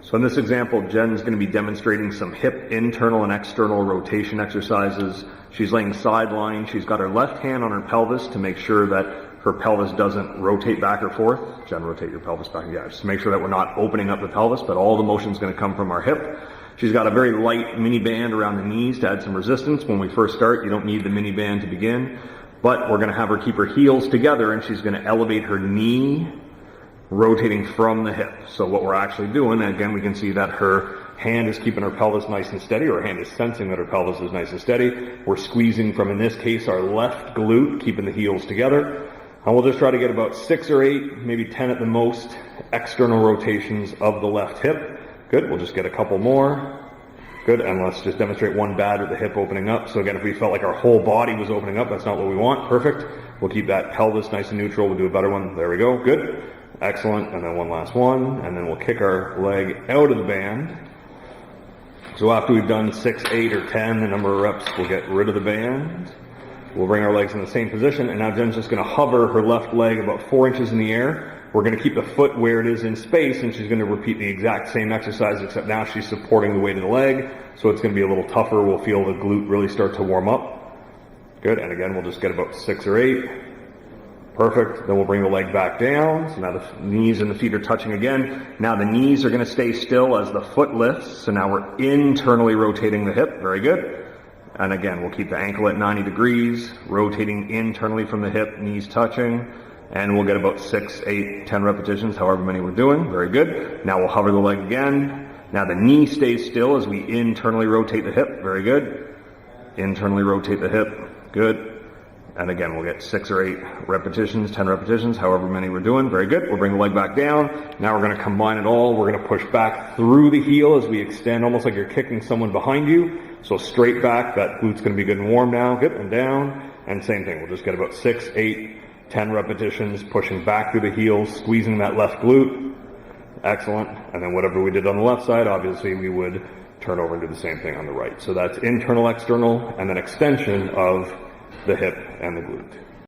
So in this example, Jen's going to be demonstrating some hip internal and external rotation exercises. She's laying sideline. She's got her left hand on her pelvis to make sure that her pelvis doesn't rotate back or forth. Jen, rotate your pelvis back. Yeah, just to make sure that we're not opening up the pelvis, but all the motion is going to come from our hip. She's got a very light mini band around the knees to add some resistance. When we first start, you don't need the mini band to begin, but we're going to have her keep her heels together, and she's going to elevate her knee, rotating from the hip. So what we're actually doing, again, we can see that her hand is keeping her pelvis nice and steady, or her hand is sensing that her pelvis is nice and steady. We're squeezing from, in this case, our left glute, keeping the heels together. And we'll just try to get about 6 or 8, maybe 10 at the most, external rotations of the left hip. Good, we'll just get a couple more. Good, and let's just demonstrate one bad with the hip opening up. So again, if we felt like our whole body was opening up, that's not what we want. Perfect. We'll keep that pelvis nice and neutral. We'll do a better one. There we go. Good. Excellent. And then one last one. And then we'll kick our leg out of the band. So after we've done 6, 8, or 10, the number of reps, we'll get rid of the band. We'll bring our legs in the same position. And now Jen's just going to hover her left leg about 4 inches in the air. We're going to keep the foot where it is in space, and she's going to repeat the exact same exercise, except now she's supporting the weight of the leg. So it's going to be a little tougher. We'll feel the glute really start to warm up. Good. And again, we'll just get about 6 or 8. Perfect. Then we'll bring the leg back down. So now the knees and the feet are touching again. Now the knees are going to stay still as the foot lifts. So now we're internally rotating the hip. Very good. And again, we'll keep the ankle at 90 degrees, rotating internally from the hip, knees touching. And we'll get about 6, 8, 10 repetitions, however many we're doing. Very good. Now we'll hover the leg again. Now the knee stays still as we internally rotate the hip. Very good. Internally rotate the hip. Good. And again, we'll get 6 or 8 repetitions, 10 repetitions, however many we're doing. Very good. We'll bring the leg back down. Now we're going to combine it all. We're going to push back through the heel as we extend, almost like you're kicking someone behind you. So straight back. That glute's going to be good and warm now. Good. And down. And same thing. We'll just get about 6, 8, 10 repetitions, pushing back through the heels, squeezing that left glute. Excellent. And then whatever we did on the left side, obviously we would turn over and do the same thing on the right. So that's internal, external, and then extension of the hip and the glute.